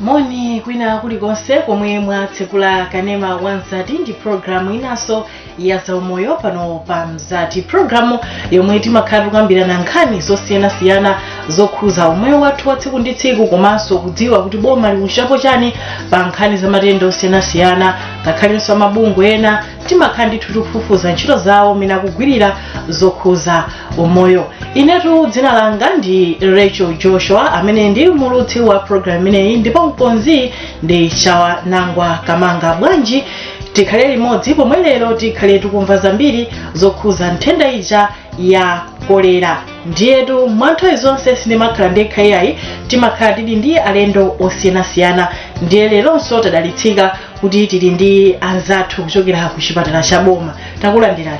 Moni kwina kulikonse komwe mwatsekula kanema wa Mzati ndi programu inaso ya Zaumoyo pano pa Mzati, programu yomwe timakhala kukambirana nkhani zosiyanasiyana zokhuza umoyo wathu wa tsiku ndi tsiku, komanso kudziwa kuti boma likuchitapo chani pa nkhani za matenda osiyanasiyana, ngakhalenso mabungwe ena timakhala ndithu tikufufuza ntchito zawo mina kugwirira zokhuza umoyo. Inetu dzina langa ndi Racheal Joshua amene ndi mulutsi wa programu ineyi, ndipo mkonzi ndi Chawa Nangwa Kamanga. Bwanji tikhale limodzi pomwe lero tikhale tikumva zambiri zokhuza nthenda ija ya Cholera. Ndiyetu mwanthawi zonse sindimakhala ndekha yayi, timakhala tili ndi alendo osiyanasiyana. Ndiye leronso tadalitsika kuti tili ndi anzathu kuchokera ku chipatala cha boma. Takulandirani.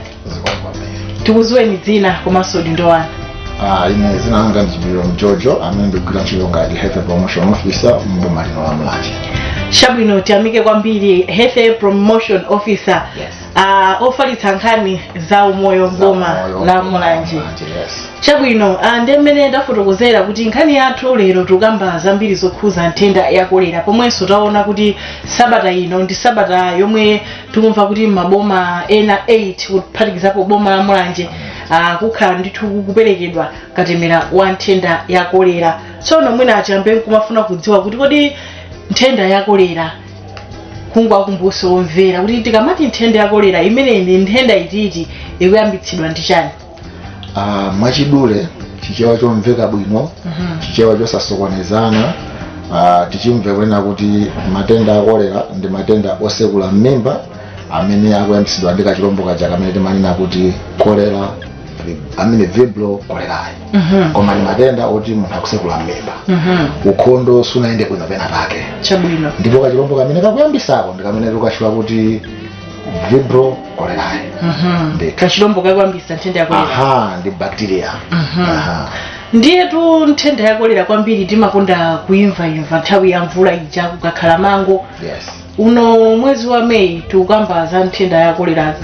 Tikudziweni dzina komanso udindo wanu. Ine zina langa ndi Chipiliro Jojo amene ndikugwira ntchito ngati Health Promotion Officer m'boma lino la Mulanje. Chabwino, tiyamike kwambiri Health Promotion Officer. Yes. Ofalitsa nkhani za umoyo m'boma la Mulanje. Yes. Chabwino, ndi mmene ndafotokozera kuti nkhani yathu lero tukamba zambiri zokhuza nthenda ya Cholera, pomwenso taona kuti sabata ino ndi sabata yomwe tikumva kuti maboma ena 8 kuphatikizapo boma la Mulanje kukhala ndithu kuperekedwa katemera wa nthenda ya Cholera. Tsono mwina achiyambe kumafuna kudziwa kuti kodi nthenda ya Cholera kungwakumbuso omvera kuti tikamati nthenda ya Cholera imene ndi nthenda ititi ikuyambitsidwa ndi chani? Mwachidule chichewa chomveka bwino, chichewa chosasokonezana, tichimve kwena kuti matenda ya Cholera ndi matenda osekula mmimba amene akuyambitsidwa ndi kachilombo kaja kamene timanena kuti Cholera amene vibrio cholerae. Koma ni matenda oti munthu akusekula mmimba. Ukhondo sunaende kwina pena pake. Chabwino. Ndipo kachilombo kamene kakuyambisako ndi kamene tukachula kuti vibrio cholerae. Ndi kachilombo kakuyambisa nthenda ya Cholera. Ndi bacteria. Ndiyetu nthenda ya Cholera kwambiri timakonda kuimva nthawi ya mvula ija kukakhala mango. Yes. Uno mwezi wa Mei tukamba za nthenda ya Cholera.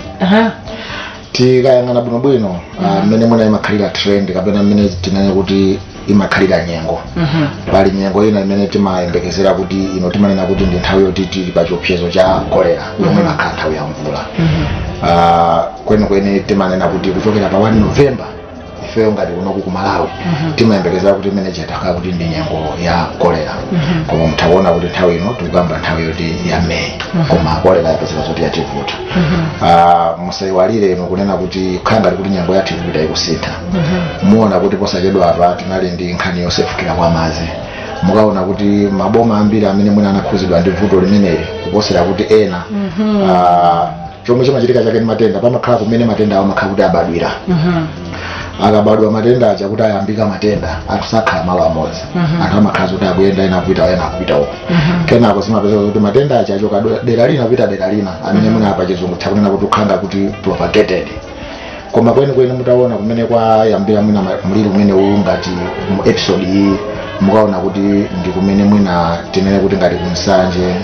Tikayang'ana bwinobwino mmene mwina imakhalira trend kapena mmene tinene kuti imakhalira nyengo. Pali nyengo ina imene timayembekezera kuti ino timanena kuti ndi nthawi yoti tili pa chiopsezo cha Cholera yomwe imakhala nthawi ya mvula. Kwenikweni timanena kuti kuchokera pa 1 November ifeyo ngati kunoku ku Malawi timayembekezera kuti imene chitakhala kuti ndi nyengo ya Cholera. Koma mtaona kuti nthawi ino tikugamba nthawi yoti ya Mei, koma Cholera yapezeka zoti yativuta. Musayiwalire ino kunena kuti khala ngati kuti nyengo yathu ikupita ikusintha. Muona kuti posachedwa apa tinali ndi nkhani yosefukira kwa madzi. Mukaona kuti maboma ambiri amene mwina anakhuzidwa ndi vuto limeneli kuposera kuti ena chomwe chimachitika chake ndi matenda pamakhala kumene matenda awo makhala kuti abadwira. Akabadwa matenda aja kuti ayambika matenda akusakhala malo amodzi. Anthu amakhala kuti akuyenda ena akupita uko. Kenako zimapezeka kuti matenda aja achoka dera lina kupita dera lina amene mwina apa chizungu chakunena kuti ukhanga kuti propagated. Koma kwenikweni mutaona kumene kwayambira mwina mliri umene ngati mu episode iyi mukaona kuti ndi kumene mwina tinene kuti ngati kumsanje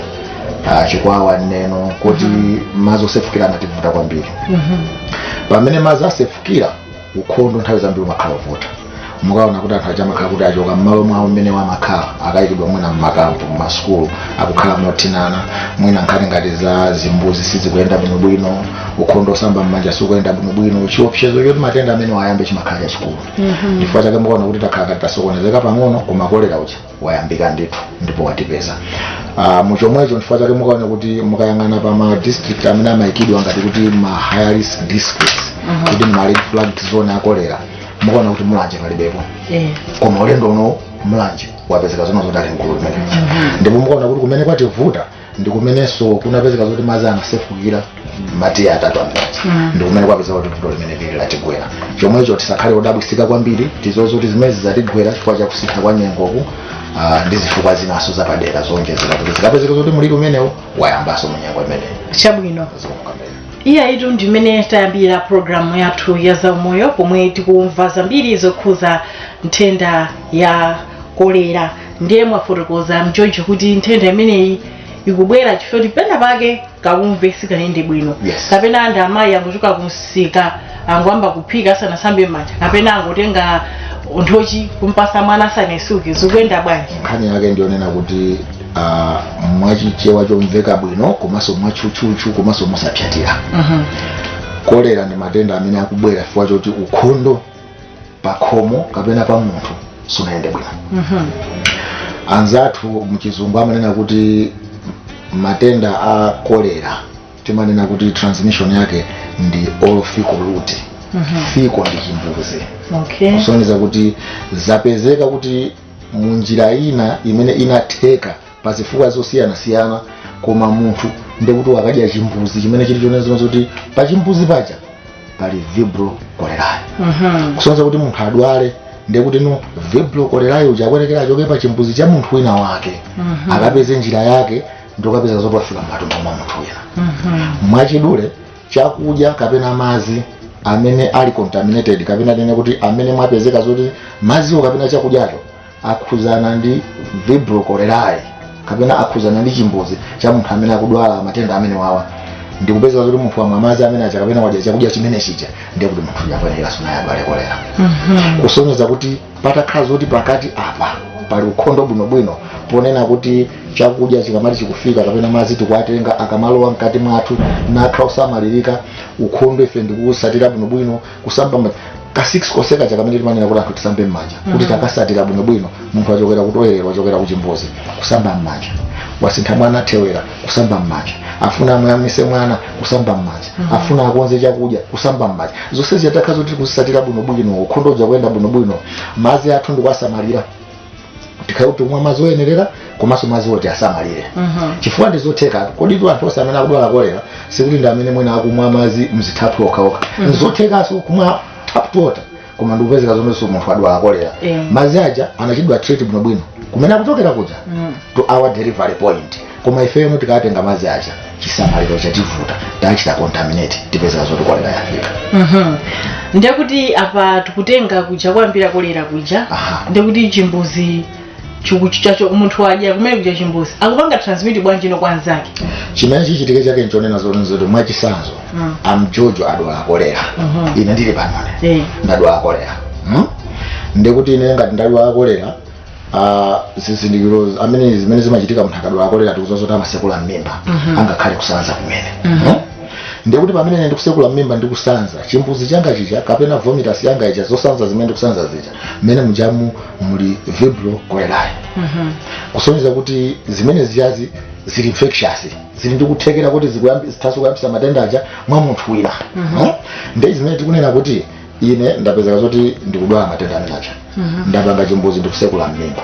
chikwawa neno kuti madzi osefukira amativuta kwambiri. Pamene madzi asefukira ukhondo nthawi zambiri umakhala ovuta. Mukaona kuti anthu aja amakhala kuti achoka m'malo mwawo mmene wamakhala akayikidwa mwina m'makampu m'masukulu akukhala mothinana, mwina nkhani ngati za zimbuzi sizikuyenda bwinobwino, ukhondo osamba m'manja sikuyenda bwinobwino, chiopsezo choti matenda amene wayambe chimakhala chachikulu. Chifukwa chake mukaona kuti takhala tasokonezeka pang'ono koma Cholera uja wayambika ndithu ndipo watipeza. Muchomwecho chifukwa chake mukaona kuti mukayang'ana pa ma district amene amayikidwa ngati kuti ma high risk districts kuti ma red flag zone ya Cholera, mukaona kuti Mulanje palibepo. Koma ulendo uno Mulanje wapezeka zona zotali mkulu limene. Ndipo mukaona kuti kumene kwativuta ndi kumenenso kunapezeka zoti madzi anasefukira matiya atatu amene. Ndi kumene kwapezeka kuti vuto limene lili latigwera. Chomwecho tisakhale odabwisika kwambiri, tizozo kuti zimezi zatigwera chifukwa cha kusintha kwa nyengoku ndi zifukwa zinaso zapadera zonjezera kuti zikapezeka zoti mliri umenewo wayambaso mu nyengo imene. Chabwino. Iya itu ndimene tayambira programu yathu ya Zaumoyo pomwe tikumva zambiri zokhuza nthenda ya Cholera. Ndiye mwafotokoza mchoncho kuti nthenda imeneyi ikubwera chifukwa pena pake kaumve sikayende bwino. Kapena anthu amayi angochoka kumsika angwamba kuphika asanasambe manja, kapena angotenga onthochi kumpasa mwana sanesuke zikuyenda bwanji. Nkhani yake ndionena kuti mwachichewa chomveka bwino komanso mwachuchuchu komanso mosapyatira. Kolera ndi matenda amene akubwera chifukwa choti ukhondo pa khomo kapena pa munthu sunayende bwino. Anzathu mchizungu amanena kuti matenda a kolera timanena kuti transmission yake ndi oral fecal route. Fiko ndi chimbuzi. Kusonyeza kuti zapezeka kuti munjira ina imene inatheka pa zifukwa zosiyana-siyana koma munthu ndekuti wakadya chimbuzi chimene chili choneza kuti pa chimbuzi paja pali vibrio cholerae. Kusonyeza kuti munthu adwale ndekuti no vibrio cholerae ujakwerekera achoke pa chimbuzi cha munthu wina wake akapeze njira yake ndokapeza zoti wafika m'matumbo mwa munthu wina. Mwachidule chakudya kapena madzi amene ali contaminated kapena tene kuti amene mwapezeka zoti madziwo kapena chakudyacho akhuzana ndi vibrio cholerae kapena akhuzana ndi chimbuzi cha munthu amene akudwala matenda amene wawa ndikupeza zoti munthu amwa madzi amene acha kapena wadya chakudya chimene chija ndiye kuti munthu yakwenera sunayadwale kolera. Kusonyeza kuti patakhala zoti pakati apa pali ukhondo bwinobwino ponena kuti chakudya chikamati chikufika kapena madzi tikwatenga akamalowa mkati mwathu nakhala osamalirika ukhondo ife ndikusatira bwinobwino kusamba ka 6 koseka chakamene timanena kuti anthu tisambe m'manja kuti takasatira bwinobwino munthu achokera kutoyera wachokera kuchimbuzi kusamba m'manja wasintha mwana thewera kusamba m'manja afuna amuyamwise mwana kusamba m'manja afuna akonze chakudya kusamba m'manja zonse ziyatakhazo tiri kusatira bwinobwino ukhondo ujakwenda bwinobwino madzi athu ndikuwasamalira tikhaye kuti umwe madzi oyenerera komanso madzi oti asamalire. Chifukwa ndizotheka kodi anthu onse amene akudwala kolera sikuti ndi amene mwina akumwa madzi mzithaphwi okhaokha. Nzothekaso kumwa tap water koma ndikupezeka zonse munthu adwala kolera madzi aja anachidwa treat bwinobwino kumene akuchokera kuja to our delivery point koma ifeyo tikatenga madzi aja chisamaliro chativuta tachita contaminate tipezeka zoti kolera yafika. Ndiye kuti apa tikutenga kuja kwambira kolera kuja ndiye kuti chimbuzi chikuchichacho munthu wadya kumene kuja chimbuzi akupanga transmit bwanji no kwanzake. Chimene chichitike chake nchonena zoti mwachisanzo amjojo adwala kolera ine ndili panone ndadwala kolera ndekuti ine ngati ndadwala kolera zizindikiro amene zimene zimachitika munthu akadwala kolera tikuzozoti amasekula mmimba angakhale kusanza kumene ndekuti pamene ndikusekula mmimba ndikusanza chimbuzi changa chicha kapena vomitus yanga icha zosanza zimene ndikusanza zija mmene mujamu muli vibrio cholerae. Kusonyeza kuti zimene ziyazi zili infectious zili ndikuthekera kuti zithaso kuyambisa matenda aja mwa munthu wina. Ndi zimene tikunena kuti ine ndapezeka zoti ndikudwala matenda amene aja ndapanga chimbuzi ndikusekula mmimba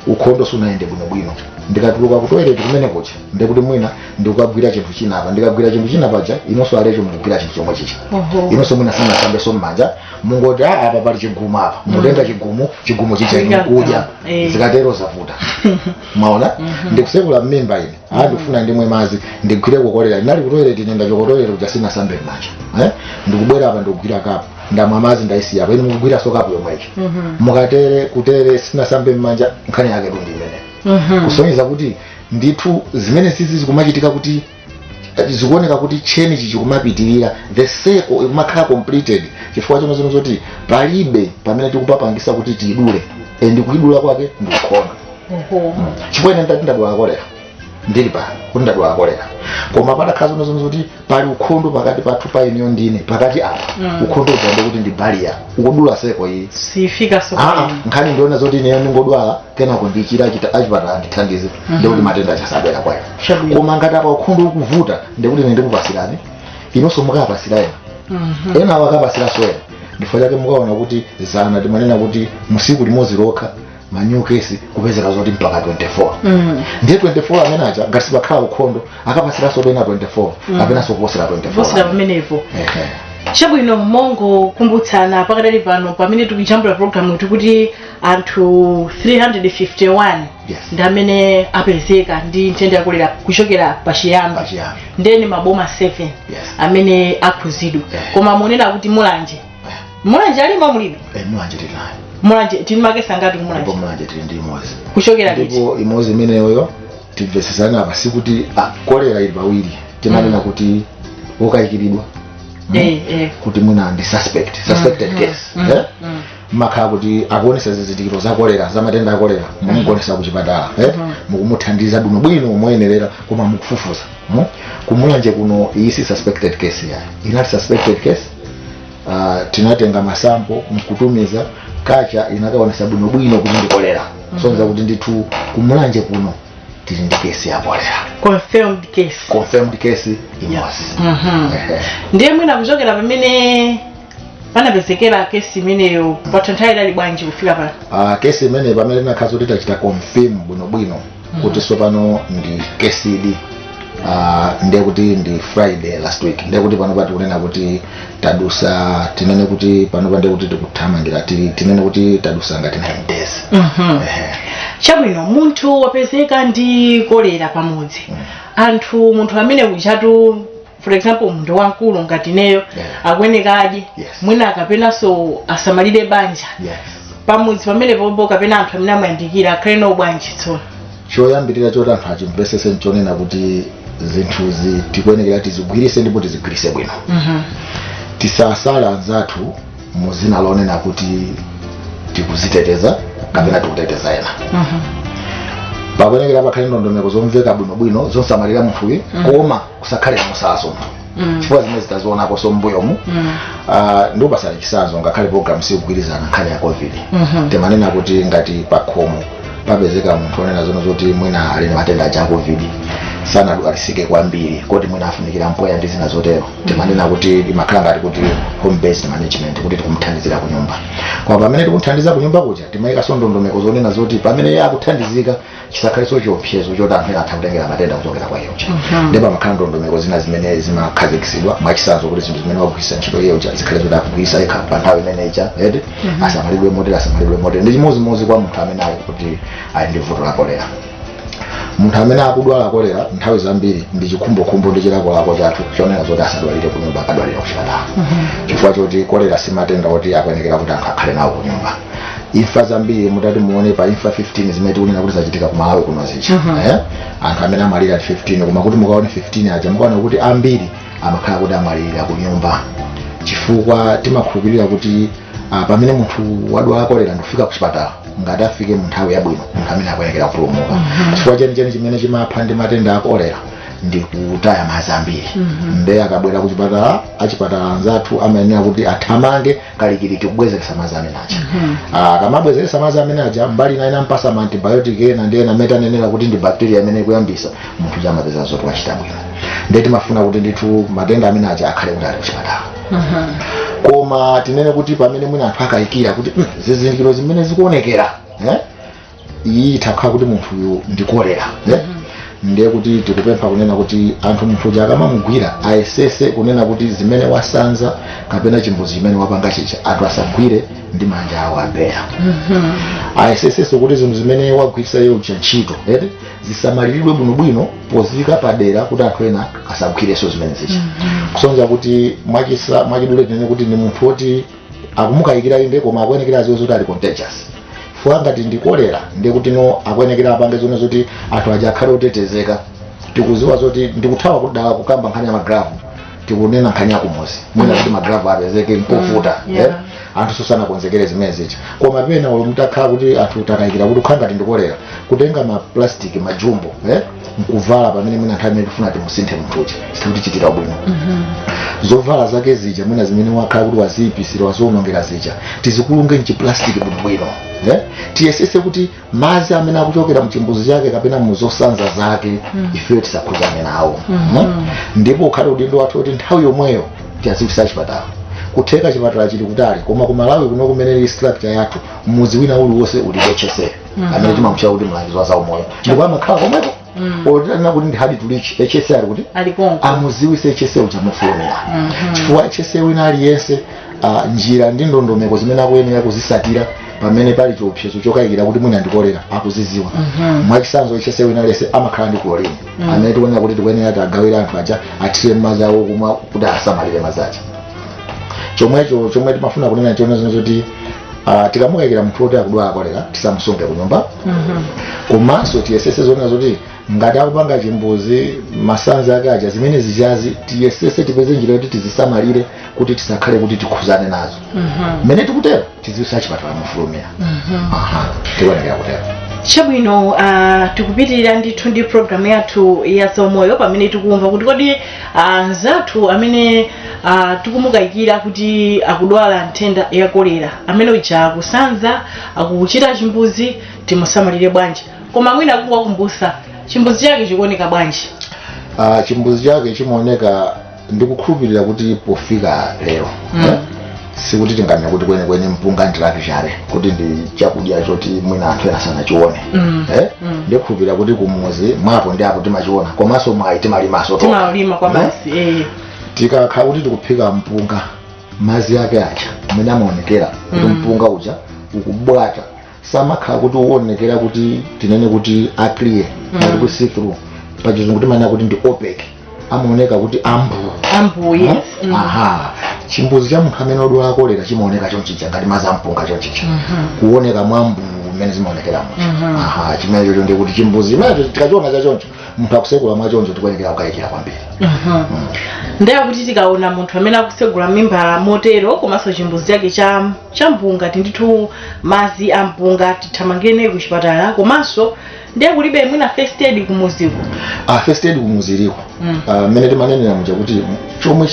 ukhondo sunayende bwinobwino ndikatuluka kutoilet kumene kucha ndikuti mwina ndikukagwira chinthu chinapa ndikagwira chinthu chinapaja inonso alecho mukugwira chinthu chomwe chicha inonso mwina sanasambeso m'manja mungoti apa pali chigumu apa mutenga chigumu chicha inokudya zikatero zavuta maona ndikusekula mmimba ine ndikufuna ndimwe madzi ndigwireko kolera ndinali kutoilet ine ndachokotoilet kuja sinasambe m'manja ndikubwera apa ndikugwira kapo ndamwa madzi ndaisiya apa ine mukugwira sokapo yomwecho mukatere kutere sinasambe m'manja nkhani yake ndi imene. Kusonyeza kuti ndithu zimene sisi zikumachitika kuti zikuoneka kuti cheni chichikumapitirira the circle imakhala completed chifukwa chomwe zino zoti palibe pamene tikupapangisa kuti tidule ndikuidula kwake ndikukhondo. Chifukwa ine ndadwala kolera ndili pa kuti ndadwala kolera koma patakhala zino zoti pali ukhondo pakati pathu pa ineyo ndine pakati apa ukhondo uja kuti ndi barrier ukudula seko iyi sifika so nkhani ndiona zoti ineyo ndingodwala kenako ndichira achipatala ndithandize ndikuti matenda achasabwera kwayo koma ngati apa ukhondo ukuvuta ndikuti ine ndikupasirani inonso mukapasira ena wakapasira soya ndifo chake mukaona kuti zana timanena kuti musiku limodzi lokha manyu kesi kupezeka zoti mpaka 24 ndiye 24 amene aja ngati sipakhala ukhondo akapasira so bena 24 kapena so kuposera 24 posera pamenepo. Chabwino mongo kumbutsana pakadali pano pamene tikujambula program kuti anthu 351 ndi amene apezeka ndi nthenda ya kolera kuchokera pachiyamba ndeni maboma 7 amene akhuzidwa koma monena kuti Mulanje alima mulibe Mulanje tinayo Mulanje timakesa ngati Mulanje Mulanje tili ndi imodzi kuchokera ndipo imodzi imeneyo tibvesesana apa sikuti kolera ili pawiri timanena kuti wokayikiridwa kuti mwina ndi suspected case makhala kuti akuonesa zizindikiro za kolera za matenda a kolera mukuonesa kuchipatala mukumuthandiza bwino moyenerera koma mukufufuza kumulanje kuno iyi si suspected case yayo inati suspected case tinatenga masampo mkutumiza kacha inakaonesa bwino kuti ndi kolera sonza kuti ndithu kumulanje kuno tili ndi case ya kolera confirmed case imos ndiye mwina kuchokera pamene panapezekera kesi imeneyo patanthawi ali bwanji kufika pano kesi imene pamene nakhaza kuti tachita confirm bwino kuti sopano ndi kesi idi ndiye kuti ndi Friday last week ndiye kuti pano pati kunena kuti tadusa tinene kuti pano pande kuti tikuthamangira tinene kuti tadusa ngati 9 days chabwino munthu wapezeka ndi kolera pamodzi munthu amene kuchatu for example munthu wankulu ngati neyo akwenekaje mwina akapenanso asamalire banja pamudzi pamene pombo kapena anthu amene amayandikira akhale no bwanji tsono choyambirira choti anthu achimvesese nchonena kuti zinthuzi tikwenekera tizigwirise ndipo tizigwirise bwino tisasala anzathu muzina lonena kuti tikuziteteza kapena tikuteteza ena pakwenekera pakhale ndondomeko zomveka bwino zonsamalira munthuyu koma kusakhale musaso chifukwa zimene zitazionako sombuyomu ndipo pasali chisanzo ngakhale program sikugwirizana nkhani ya covid timanena kuti ngati pakhomo papezeka munthu onena zono zoti mwina ali matenda a covid sana alisike kwambiri kuti mwina afunikira mpoya ndi zina zotero timanena kuti imakhala ngati kuti home based management kuti tikumthandizira ku nyumba kwa pamene tikumthandiza ku nyumba kuja timayika ndondomeko zonena zoti pamene akuthandizika chisakhaleso chiopsezo choti anthu atha kutengera matenda kuchokera kwa iyo ndipo pamakhala ndondomeko zina zimene zimakhazikitsidwa mwachisanzo kuti zinthu zimene wagwirisa ntchito iyo zikhale zoti akugwirisa ikhala pa nthawi imeneja asamalidwe motere ndi chimodzimodzi kwa munthu amene ali kuti ali ndi vuto la kolera munthu amene akudwala kolera nthawi zambiri ndi chikhumbokhumbo ndi chilakolako chathu chonena zoti asadwalire ku nyumba akadwalire kuchipatala chifukwa choti kolera si matenda oti akwenekera kuti anthu akhale nawo ku nyumba imfa zambiri mutati muone pa imfa 15 zimene tikunena kuti zachitika ku Malawi kuno zicha anthu amene amalira 15 koma kuti mukaone 15 aja mukaona kuti ambiri amakhala kuti amalira ku nyumba chifukwa timakhulupirira kuti pamene munthu wadwala kolera ndikufika ku chipatala ngati afike mu nthawi yabwino munthu amene akwenekera kupulumuka chifukwa chenicheni chimene chimapha ndi matenda a kolera ndi kutaya madzi ambiri mbe akabwera ku chipatala achipatala anzathu amayenera kuti athamange kalikiliki kubwezeresa madzi amene aja akamabwezeresa madzi amene aja mbali ina inampasa ma antibiotic ena ndi ena amene anenera kuti ndi bacteria amene ikuyambisa munthu chamapeza zoti wachita bwino ndiye timafuna kuti ndithu matenda amene aja akhale kuti ali ku chipatala koma tinene kuti pamene mwina anthu akayikira kuti zizindikiro zimene zikuonekera iyi itakhala kuti munthuyu ndi kolera ndiye kuti tikupempha kunena kuti anthu munthuja akamamugwira ayesese kunena kuti zimene wasanza kapena chimbuzi chimene wapanga chicha anthu asagwire ndi manja awo abeya ayesesenso kuti zinthu zimene wagwirisa iyo ntchito zisamaliridwe bwinobwino pozika padera kuti anthu ena asagwireso zimene zicha kusonza kuti mwachidule tinene kuti ni munthu woti akumukayikira inde koma akuyenekera ziwe zoti ali contagious fuwa ngati ndi kolera ndiye kuti no akuyenekera apange zone zoti anthu aja akhale otetezeka tikuziwa zoti ndikuthawa kudala kukamba nkhani ya magravu tikunena nkhani ya kumuzi mwina kuti magravu apezeke mpofuta anthu susana konzekere zimene zicha koma pena mutakhala kuti anthu takayikira kuti ukhala ngati ndi kolera kutenga ma plastic majumbo nkuvala pamene mwina nthawi imene tifuna timusinthe munthuchi sikuti chitira bwino zovala zake zija mwina zimene wakhala kuti waziyipisira waziwonongera zija tizikulunge mchiplastic bwino tiyesese kuti madzi amene akuchokera mchimbuzi chake kapena muzosanza zake ifeyo tisakhuzane nawo ndipo ukhale udindo wathu kuti nthawi yomweyo tiyazipisa chipatala kutheka chipatala chili kutali koma ku Malawi kuno kumene structure yathu muzi wina uliwonse uli HSA amene timamutcha kuti mlangizi wa Zaumoyo ndipo amakhala komwepo otina kuti ndi hadi tulichi HSA ali kuti amuziwise HSA uchamufunira chifukwa HSA wina aliyense njira ndi ndondomeko zimene akuyenera kuzisatira pamene pali chiopsezo chokayikira kuti mwina ndikolera akuziziwa mwachisanzo HSA wina aliyense amakhala ndi kolera amene tikuyenera kuti tikuyenera tagawira anthu aja athire madzi awo kumwa kuti asamalire madzi aja chomwe timafuna kunena chona zoti tikamukayikira munthu woti akudwala kolera tisamusunge ku nyumba komanso tiyesese zonena zoti ngati akupanga chimbuzi masanzi ake aja zimene zijazi tiyesese tipeze njira kuti tizisamalire kuti tisakhale kuti tikhuzane nazo mmene tikutero tizisa chipatala mofulumira tikuonekera kutero. Chabwino tikupitirira ndithu ndi programu yathu ya Zaumoyo pamene tikumva kuti kodi anzathu amene tikumukayikira kuti akudwala nthenda ya kolera amene uja akusanza akuchita chimbuzi timusamalire bwanji koma mwina akukumbusa chimbuzi chake chikuoneka bwanji? Chimbuzi chake chimaoneka ndikukhulupirira kuti pofika lero sikuti tingamenya kuti kwenikweni mpunga ndilapishale kuti ndi chakudya choti mwina anthu ena sanachione ndikukhulupirira kuti kumuzi mwapo ndi apo timachiona komanso mwayi timalimaso timalima kwa basi tikakhala kuti tikuphika mpunga mazi ake aja amene amaonekera kuti mpunga uja ukubwata samakhala kuti uonekera kuti tinene kuti aclear kuti ku see through pachizungu timanena kuti ndi opaque amaoneka kuti ambu yes. Chimbuzi cha munthu amene odwala kolera chimaoneka chonchicha ngati mazi ampunga chonchicha kuoneka mwambu mmene zimaonekera chimene chocho ndi kuti chimbuzi imene tikachiona chachoncho munthu akusegula mwachoncho tikuonekera kukayikira kwambiri. Ndiye kuti tikaona munthu amene akusegula mimba motero komanso chimbuzi chake cha mpunga tindithu mazi ampunga tithamangene ku chipatala komanso ndiye kulibe mwina first aid kumuziko. First aid kumuziriko mmene timanenera muja kuti chomwe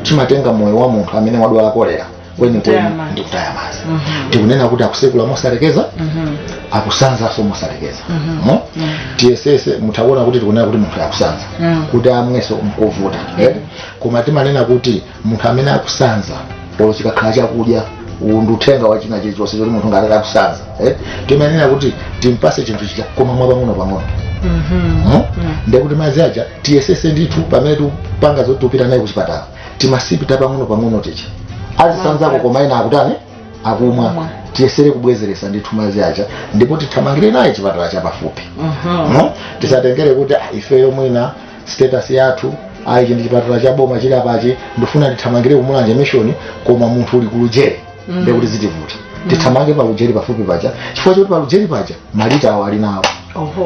chimatenga moyo wa munthu amene wadwala kolera kwenikweni ndi kutaya mazi. Tikunena kuti akusegula mosalekeza akusanzaso mosalekeza. Tiyesese mutaona kuti tikunena kuti munthu akusanza kuti amweso mkovuta koma timanena kuti munthu amene akusanza polo chikakhala chakudya unduthenga wa china chilichonse choti munthu ngati akusanza timanena kuti timpase chinthu chicha koma mwapang'ono ndekuti mazi aja tiyesese ndithu pamene tupanga zoti tupita naye kuchipatala timasipita pang'ono ticha azisanzako koma ena akutani akumwa tiyesere kubwezeresa ndithu mazi aja ndipo tithamangire naye chipatala chapafupi. Tisatengere kuti ifeyo mwina status yathu ayi ndi chipatala cha boma chili apachi ndifuna tithamangire ku Mulanje mission koma munthu uli kulujere ndekuti zitivuta tithamange pa lujeri pafupi paja chifukwa choti pa lujeri paja malita awo ali nawo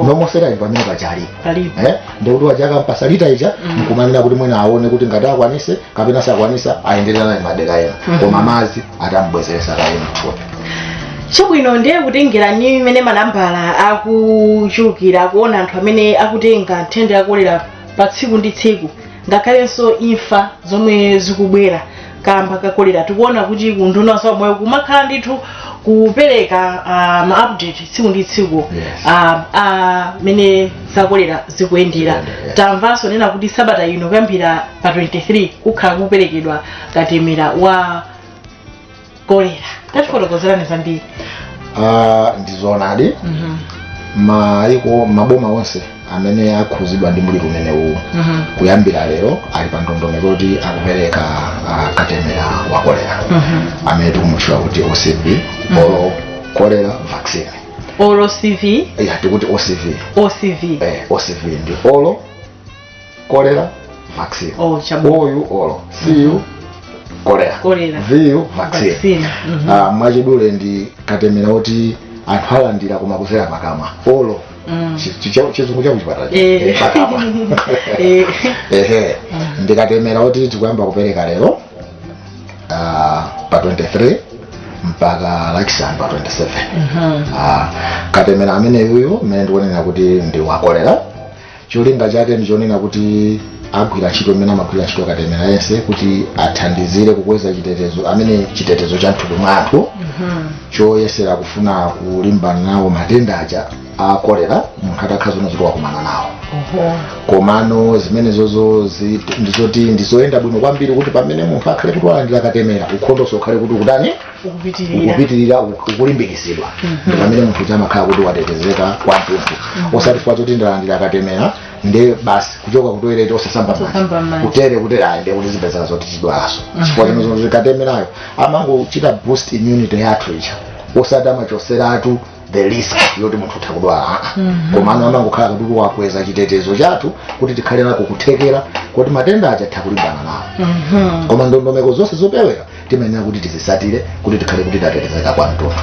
nomosera pamene paja alipo ndekuti wajaka mpasa lita ija nkumanena kuti mwina aone kuti ngati akwanise kapena sakwanisa ayenderera naye madera ena koma mazi atambwezeresa kaye mthupi. Chabwino ndiye kutengera ni mmene manambala akuchulukira kuona anthu amene akutenga nthenda ya kolera pa tsiku ndi tsiku ngakhalenso imfa zomwe zikubwera kamba kakolera tikuona kuti kunduna wa Zaumoyo kumakhala ndithu kupereka ma-update tsiku ndi tsiku mene zakolera zikuyendera. Tamvanso nena kuti sabata ino kuyambira pa 23 kukhala kuperekedwa katemera wa kolera tatifotokozerani zambiri. Ndizoonadi maboma onse amene akhuzidwa ndi muliro umene uwu kuyambira lero ali pa ndondomeko kuti akupereka katemera wa kolera amene tikumutchula kuti OCV oral cholera vaccine. Oral CV? Tikuti OCV ndi oral cholera vaccine. Oyu oral CU cholera VU vaccine. Mwachidule ndi katemera kuti anthu alandira koma kusera pakamwa olo chizungu cha kuchipatala pakamwa ndikatemera kuti tikuyamba kupereka lero pa 23 mpaka lachisanu pa 27. Katemera amene uyu mmene ndikunena kuti ndi wa kolera cholinga chake ndichonena kuti agwira ntchito mmene amagwira ntchito katemera yense kuti athandizire kukweza chitetezo amene chitetezo cha mthupi mwa anthu choyesera kufuna kulimbana nawo matenda aja a kolera munthu atakhala zona zoti wakumana nawo. Komano zimene zozo ndizoti ndizoyenda bwino kwambiri kuti pamene munthu akhale kuti walandira katemera ukhondonso ukhale kuti ukutani ukupitirira ukulimbikitsidwa ndi pamene munthu chamakhala kuti watetezeka kwathunthu osati chifukwa choti ndalandira katemera nde basi kuchoka kutoilet osasamba maji kutere kuti aende kuti zipezeka zoti chidwalaso chifukwa chino katemerayo amangochita boost immunity yathu icha osati amachoseratu the risk yoti munthu utakudwala komano amangokhala kuti wakweza chitetezo chathu kuti tikhale nako kuthekera kuti matenda aja tikulimbana nawo. Koma ndondomeko zonse zopeweka timenera kuti tizisatire kuti tikhale kuti tatetezeka kwamtundu.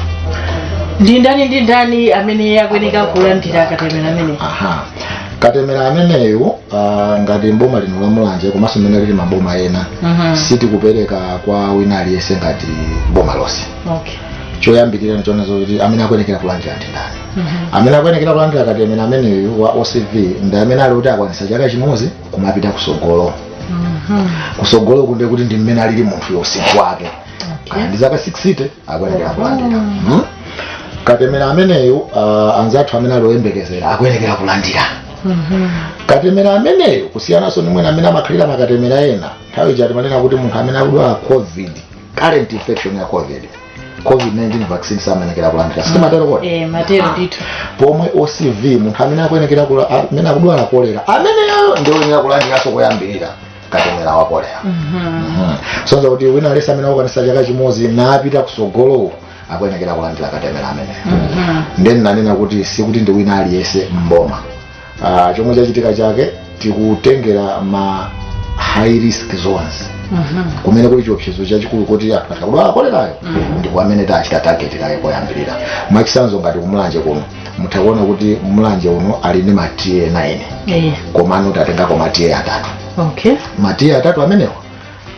Ndi ndani amene akuyenera kulandira katemera amene? katemera ameneyo ngati mboma lino la Mulanje komanso mmene lili maboma ena sitikupereka kwa wina aliyense ngati boma lonse. Choyambirira ndichona zoti amene akuyenekera kulandira ndi ndani. Amene akuyenekera kulandira katemera ameneyo wa OCV ndi amene ali kuti akwanisa chaka chimodzi kumapita kusogolo. Kusogolo kunde kuti ndi mmene alili munthu yosiku wake. Ndi zaka 60 akuyenekera kulandira. Katemera ameneyo anzathu amene aloyembekezera akuyenekera kulandira. Katemera ameneyo kusiyanaso nimwe amene amakhalira makatemera ena nthawi chati manena kuti munthu amene akudwala COVID, current infection ya COVID-19 vaccine samenekera kulandira. Sitimatero kodi? Matero ndithu. Pomwe OCV munthu amene akuyenekera amene akudwala cholera ameneyo ndiye oyenera kulandiraso koyambirira katemera wa cholera. Sonza kuti wina alesa amene akukwanisa chaka chimodzi napita kusogolo akuyenekera kulandira katemera ameneyo. Ndeni nanena kuti sikuti ndi wina aliyense mboma. Chomwe chachitika chake tikutengera ma high risk zones. Kumene kuli chiopsezo chachikulu kuti akudwala cholerayo ndipo amene tachita target kaye koyambirira. Mwachisanzo ngati kumulanje kuno mutakuona kuti mulanje uno ali ndi matiye 9 komano tatengako matiye 3. Matiye 3 amenewo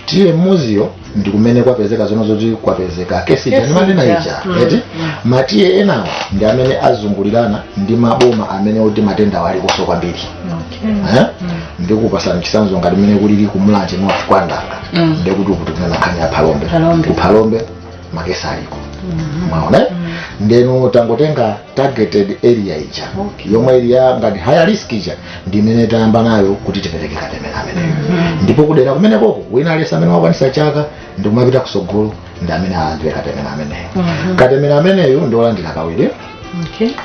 tiye muziyo ndi kumene kwapezeka zono zoti kwapezeka kesi ndi manena ija eti matiye enawo ndi amene azungulirana ndi maboma amene oti matenda wali kuso kwambiri. Ndi kupasana chisanzo ngati mene kulili kumulanje north kwandanga ndi kuti ukutukana khanya Phalombe kuphalombe makesi aliko. Mwaona ndeno tangotenga targeted area ija yomwe area ngati high risk ija ndi imene tayamba nayo kuti tipereke katemera ameneyo. Ndipo kudera kumene koko wina alesa amene wakwanisa chaka ndi kumapita kusogolo ndi amene alandire katemera ameneyo. Katemera ameneyo ndi olandira kawiri.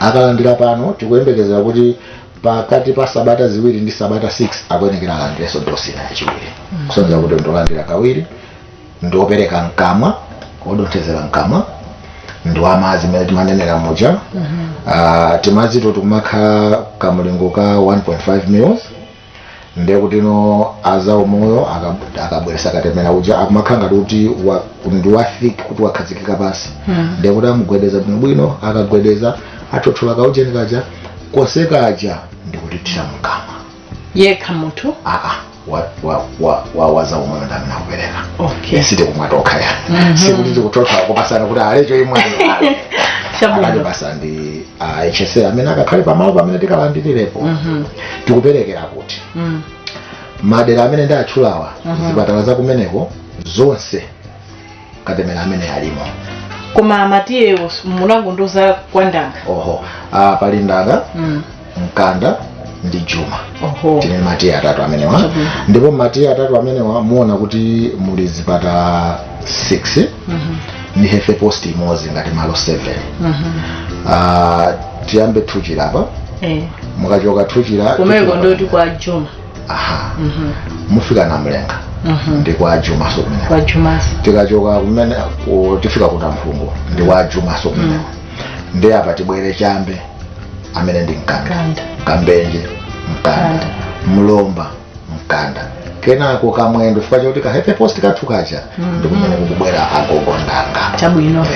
Akalandira pano tikuyembekezera kuti pakati pa sabata ziwiri ndi sabata 6 akuyenekera alandireso dosi na yachiwiri. Kusonza kuti ndi olandira kawiri ndi opereka mkamwa odonthezera mkamwa ndi wamazi mmene timanenera muja. Timazi tukumakhala kamulingo ka 1.5 mils ndiye kuti no Zaumoyo akabweresa katemera uja akumakhala ngati kuti ndi wa thick kuti wakhazikika pasi. Ndiye kuti amugwedeza bwinobwino akagwedeza atothola kaujeni kaja kosekaja ndi kuti tira mkamwa yekha munthu wa Zaumoyo ndi amene akupereka. Site kumwatoka ya sikuti tikutothola kupasana kuti alecho imwe akati basa ndi HSA amene akakhale pamalo pamene tikalandirirepo tikuperekera kuti madera amene ndi atchulawa zipatala zakumeneko zonse katemera amene alimo. Koma matiyewo munangondoza kwandanga. Pali Ndanga, Mkanda ndi Juma. Tine matiye 3 amenewa. Ndipo matiye 3 amenewa muona kuti muli zipatala 6 ni hefe post imodzi ngati malo 7. Tiyambe Thuchira apa. Mukachoka Thuchira kumeko ndoti kwa Juma. Mufika na Mlenga ndi kwa Juma so kumene. Kwa Juma. Tikachoka kumene tifika kutamfungo ndi kwa Juma so kumene. Ndi apa tibwere Chambe amene ndi Mkanda. Kambenje Mkanda. Mulomba Mkanda. Kenako kamwendo chifukwa choti ka hefe post kathukacha ndi kumene kukubwera agogo Ndanga. Chabwino.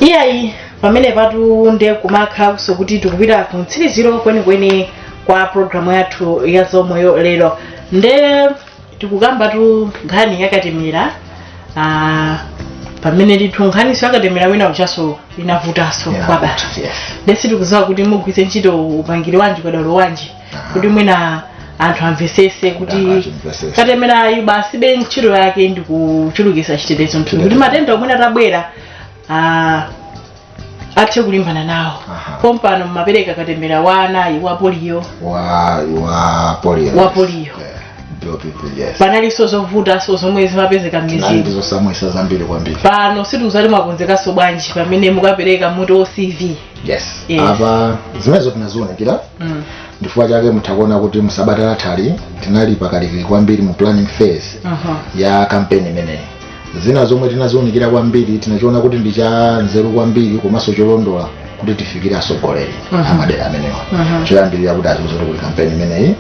Iyayi pamene patu ndiye kumakhala kuti tikupita ku mtsiriziro kwenikweni kwa programu yathu ya Zaumoyo lero. Nde tikukamba tu nkhani yakatemera pamene ndithu nkhani yakatemera wina uchaso inavutaso kwa bata. Ndesi tikuziwa kuti mugwiritse ntchito upangiri wanji kadalo wanji kuti mwina anthu amvesese kuti katemera ayi basi be ntchito yake ndi kuchulukitsa chitetezo mthupi kuti matenda omwe atabwera athe kulimbana nawo. Pompano mapereka katemera wana wa polio wa polio. Panaliso zovuta so zomwe zimapezeka m'mizi. Ndizo samwisa zambiri kwambiri. Pano situzali mwakonzekaso bwanji pamene mukapereka muto OCV. Apa zimezo tinazionekera. Ndifukwa chake mutakuona kuti msabata latali tinali pakaliki kwambiri mu planning phase ya campaign imeneyi. Zina zomwe tinazionekera kwambiri tinachiona kuti ndi cha nzeru kwambiri komanso cholondola kuti tifikire asogoleri amadera amenewa. Choyambirira kuti azuzuru kuti campaign imeneyi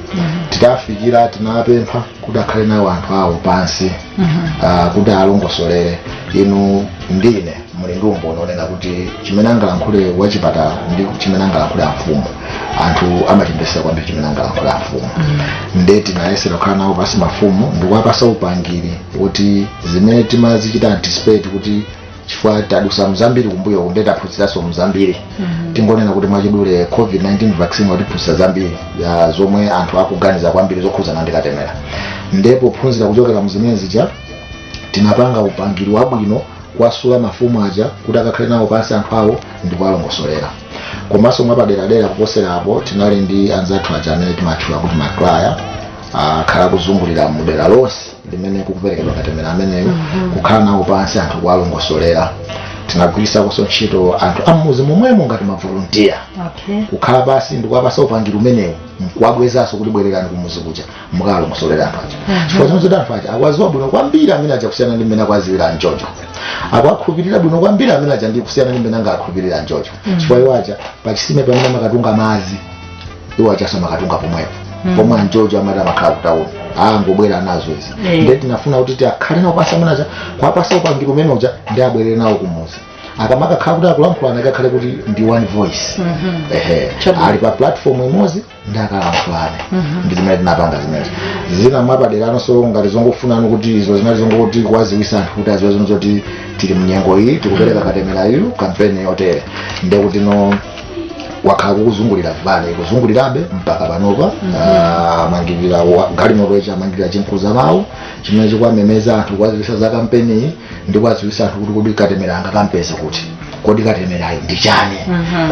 titafikira tinapempha kuti akhale nawo anthu awo pansi kuti alongosolere inu ndine muli ndumbo unaoneka kuti chimene angalankhule wachipatala ndi chimene angalankhule amfumu anthu amachembesa kwambiri chimene angalankhula mfumu ndeti nayesera kukhala nawo pasi mafumu ndikuwapasa upangiri kuti zimene timazichita anticipate kuti chifukwa tadusa mzambiri kumbuyo kunde taphunziranso mzambiri tingonena kuti mwachidule COVID-19 vaccine watiphunzitsa zambiri ya zomwe anthu akuganiza kwambiri zokhuzana ndi katemera ndipo phunzira kuchokera mzimene zija tinapanga upangiri wabwino kwasula mafumu aja kuti akakhale nawo pansi anthu awo ndi kuwalongosolera komanso mwapaderadera kuposera apo tinali ndi anzathu aja amene timatchula kuti maklaya akhala kuzungulira mudera lonse limene kukuperekedwa katemera ameneyo kukhala nawo pansi anthu kuwalongosolera tinagwiritsanso ntchito anthu amuzi momwemo ngati mavolunteer kukhala pansi ndikuwapasa upangiri umenewo nkuwabwezanso kuti bwererani kumuzi kuja mukalongosolera anthu aja chifukwa chonse anthu aja akwaziwa bwino kwambiri amene aja kusiyana ndi mmene akwaziwira njojo akwakhulupirira bwino kwambiri amene aja ndi kusiyana ndi mmene angakhulupirira njojo chifukwa iwo aja pachisime pamene makatunga madzi iwo ajanso makatunga pomwepo pomwe njojo amati amakhala kutauni angobwera nazo izi ndiye tinafuna kuti tiakhale nawo pansi amene aja kuwapasa upangiri umene uja ndi abwerere nawo kumuzi akamakakhala kuti akulankhulana ikakhale kuti ndi one voice ali pa platform imodzi ndi akalankhulane ndi zimene tinapanga zimene zina mwapaderanso ngati zongofunani kuti izo zinali zongoti kuwaziwisa anthu kuti aziwe zino zoti tili mnyengo iyi tikupereka katemera iyu kampeni yotere ndiye kuti no wakhala kuzungulira vale kuzungulirabe mpaka panopa amangirira galimoto echa amangirira chinkhuza mawu chimene chikwamemeza anthu kuwaziwisa za kampeni ndi kuwaziwisa anthu kuti katemera angakampeze kuti kodi katemerayo ndi chani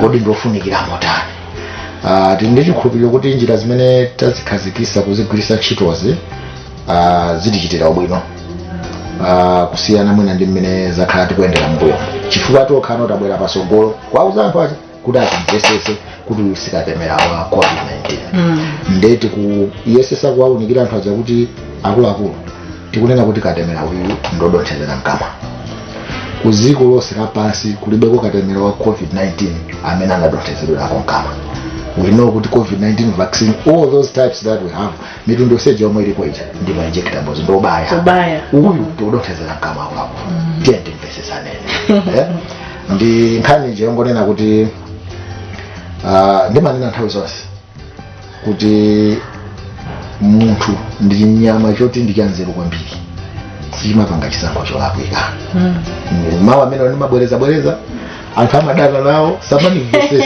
kodi ndofunikira motani tili ndi chikhulupiriro kuti njira zimene tazikhazikisa kuzigwiritsa ntchitozi zitichitira ubwino kusiyana mwina ndi mmene zakhala tikuyendera mbuyo chifukwa tokhala tabwera pasogolo kwauza anthu aja kuti atimvesese kuti usikatemera wa COVID-19 ndeti kuyesesa kuwaunikira anthu aja kuti akuluakulu tikunena kuti katemera uyu ndodonthezera mkamwa kuziko lonse lapansi kulibeko katemera wa COVID-19 amene angadonthezerako mkamwa we know kuti COVID-19 vaccine all those types that we have mitundu yoseja omwe ilipo ija ndi ma injectables ndobaya uyu tikudonthezera mkamwa wako tiye timvesesanene ndi nkhani nje yongonena kuti ndimanena nthawi zonse kuti munthu ndi chinyama choti ndichanzeru kwambiri sichimapanga chisankho cholakwika mawu amene ndimabwereza anthu amadana nawo samanimvesesa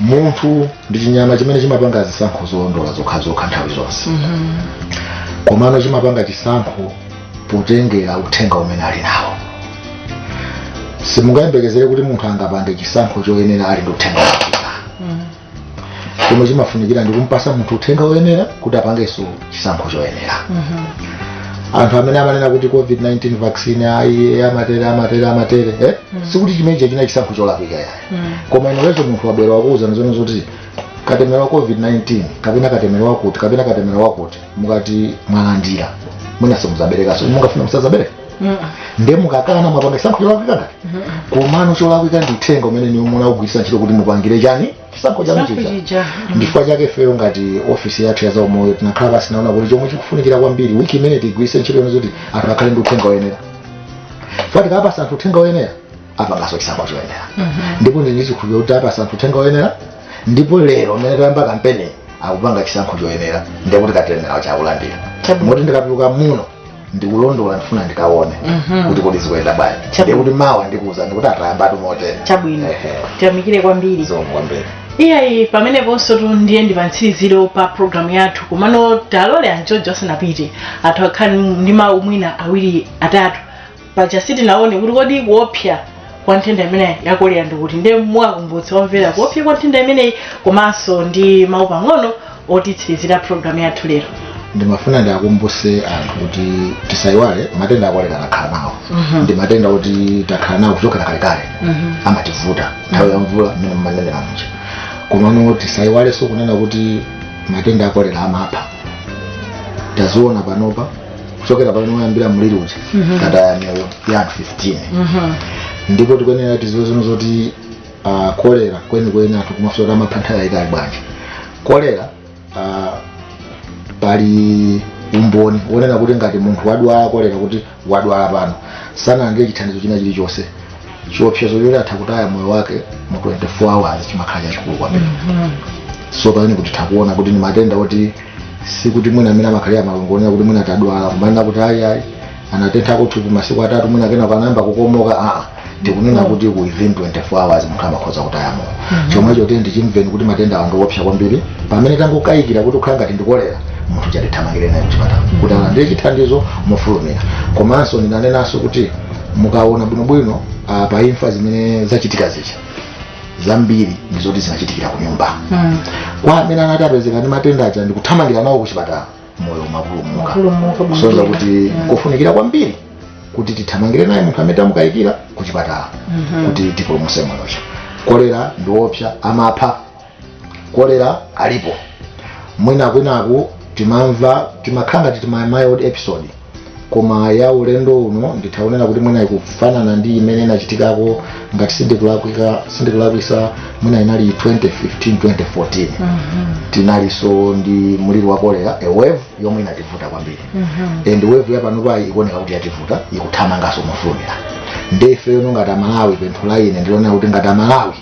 munthu ndi chinyama chimene chimapanga zisankho zolondola zokhazokha nthawi zonse komano chimapanga chisankho potengera uthenga umene ali nawo simungayembekezere kuti munthu angapange chisankho choyenera ali ndi uthenga wabwino koma chimafunikira ndi kumpasa munthu uthenga woyenera kuti apangenso chisankho choyenera anthu amene amanena kuti COVID-19 vaccine ayi amatere sikuti chimenechi china chisankho cholakwika yayi koma inolecho munthu wabwera wakuuza nzono zoti katemera wa COVID-19 kapena katemera wakuti kapena katemera wakuti mukati mwalandira mwinaso muzaberekaso mungafuna musazabereka ndiye mukakana mwapanga chisankho cholakwika ngati komano cholakwika ndi uthenga umene ni umuna ugwiritsa ntchito kuti mupangire chani chisankho chanu chicha ndifukwa chake feyo ngati ofisi yathu ya Zaumoyo tinakhala pasi naona kuti chomwe chikufunikira kwambiri wiki imene tigwiritse ntchito yone zoti anthu akhale ndi uthenga woyenera fuati kapasa anthu uthenga woyenera apangaso chisankho choyenera ndipo ndi chikhulupiriro kuti apasa anthu uthenga woyenera ndipo lero mmene tayamba kampeni akupanga chisankho choyenera ndiye kuti katemera chakulandira moti ndikatuluka muno ndikulondola ndifuna ndikaone kuti kodi zikuyenda bwanji ndiye kuti mawa ndikuuza ndikuti atayambatu motere chabwino tiyamikire kwambiri kwambiri iyayi pameneponso ndiye ndipantsiriziro pa programu yathu komano talole anjojo asanapite athu akhali ndi mawu mwina awiri atatu pachasiti naone kuti kodi kuopsa kwa nthenda imene ya Cholera ndikuti ndiye mwakumbutsa omvera kuopsa kwa nthenda imeneyi komanso ndi mawu pang'ono otitsirizira programu yathu lero ndimafuna ndiakumbuse anthu kuti tisayiwale matenda a Cholera nakhala nawo ndi matenda kuti takhala nawo kuchokera kalekale amativuta nthawi ya mvula mmene mmanenera munja komano tisayiwalenso kunena kuti matenda a Cholera amapha taziona panopa kuchokera pamene wayambira mliri uja kataya miyoyo ya anthu 15 ndipo tikuyenera tiziwe zino zoti Cholera kwenikweni anthu kumasota amapha nthawi yayitali bwanji Cholera pali umboni wonena kuti ngati munthu wadwala Cholera kuti wadwala pano sanange chithandizo china chilichonse chiopsezo choti atha kutaya moyo wake mu 24 hours chimakhala chachikulu kwambiri so pamene kuti takuona kuti ni matenda kuti sikuti mwina amene amakhalira malongoni kuti mwina tadwala kumanena kuti ayi anatentha kuthupi masiku 3 mwina kena panayamba kukomoka ndikunena kuti within 24 hours munthu amakhoza kutaya moyo. Chomwecho tiyeni chimveni kuti matenda andiopsa kwambiri pamene tangokayikira kuti ukhala ngati ndikolera munthu chatithamangire naye kuchipatala kuti alandire chithandizo mofulumira. Komanso ndinanenanso kuti mukaona bwinobwino pa imfa zimene zachitika zicha zambiri ndizoti zinachitikira ku nyumba. Kwa amene anati apezeka ndi matenda acha ndikuthamangira nawo kuchipatala moyo mapulumuka. Kusonza kuti kufunikira kwambiri kuti tithamangire naye munthu amene tamukayikira kuchipatala kuti tipulumuse moyocho. Cholera ndiopsa, amapha. Cholera alipo mwina kwinaku timakhanga titi mild episode koma ya ulendo uno nditaonera kuti mwina ikufanana ndi imene inachitikako ngati sindikulakwisa mwina inali 2015-2014 tinalinso ndi muliri wa cholera a wave yomwe inativuta kwambiri and wave yapanopa ikuoneka kuti yativuta ikuthamanganso mofulumira. Ndefe yono ngati Malawi pempho la ine ndilonera kuti ngati Malawi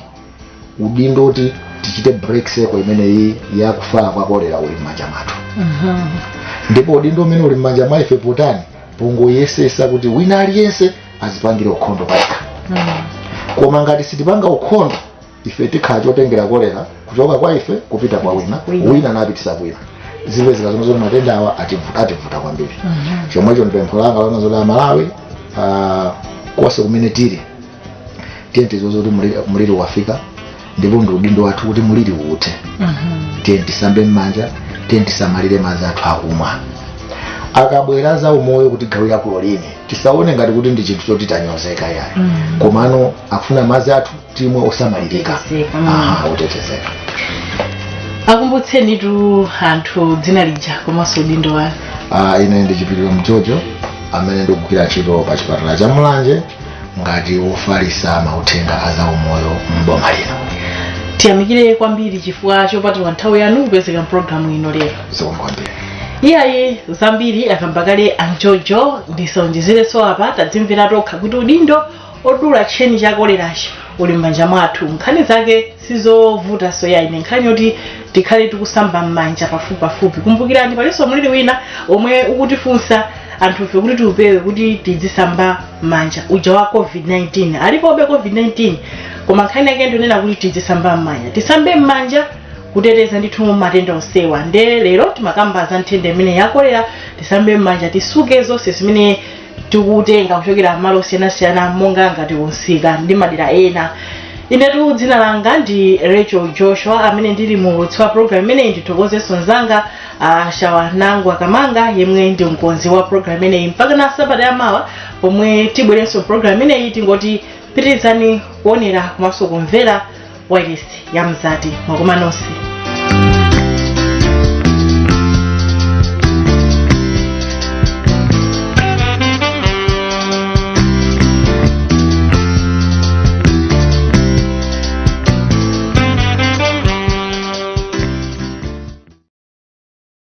udindo kuti tichite break cycle imeneyi yakufala kwa cholera uli m'manja mwathu. Ndipo udindo umene uli m'manja mwa ife potani pongoyesesa kuti wina aliyense azipangire ukhondo payekha. Koma ngati sitipanga ukhondo ife tikhala chotengera cholera kuchoka kwa ife kupita kwa wina napitisa kwina. Zipezeka zomwe zoti matenda awa ativuta kwambiri. Chomwecho ndipempho langa lona zoti Malawi kwase kumene tili tiyeni tizozo kuti muliri wafika ndipo ndi udindo wathu kuti muliri uthe. Tiyeni tisambe m'manja, tiyeni tisamalire madzi athu akumwa. Akabwera Zaumoyo kuti gawira kulolini tisaone ngati kuti ndi chinthu choti tanyozeka yayi. Komano akufuna madzi athu timwe osamalirika utetezeka. Akumbutseni tu anthu dzina lija komanso udindo wanu. Ine ndi Chipiliro Mjojo amene ndikugwira ntchito pa chipatala cha Mulanje ngati wofalitsa mauthenga a Zaumoyo m'boma lino. Tiyamikire kwambiri chifukwa chopatula nthawi yanu kupezeka mpulogalamu ino lero. Kwambiri. Iyayi zambiri akambakale anjojo ndisonjezereso apa tadzimvera tokha kuti udindo odula tcheni cha cholerachi uli m'manja mwathu. Nkhani zake sizovuta soyayi, nkhani yoti tikhale tikusamba m'manja pafupi. Kumbukirani palinso muliri wina omwe ukutifunsa anthufe kuti tiupewe kuti tizisamba m'manja uja wa COVID-19. Alipobe COVID-19 koma nkhani yake ndionena kuti tizisamba m'manja. Tisambe m'manja kuteteza ndithu matenda onsewa. Nde lero timakamba za nthenda imene ya cholera, tisambe m'manja tisuke zonse zimene tikutenga kuchokera malo osiyanasiyana monga ngati unsika ndi madera ena. Inetu dzina langa ndi Racheal Joshua amene ndili mu wa program imeneyi. Ndithokozenso nzanga Shawa Nangu Akamanga yemwe ndi mkonzi wa program imeneyi mpaka na Sabata yamawa pomwe tibwerenso program imeneyi. Tingoti pitirizani kuonera komanso kumvera wireless ya Mzati. Mwakoma nonse.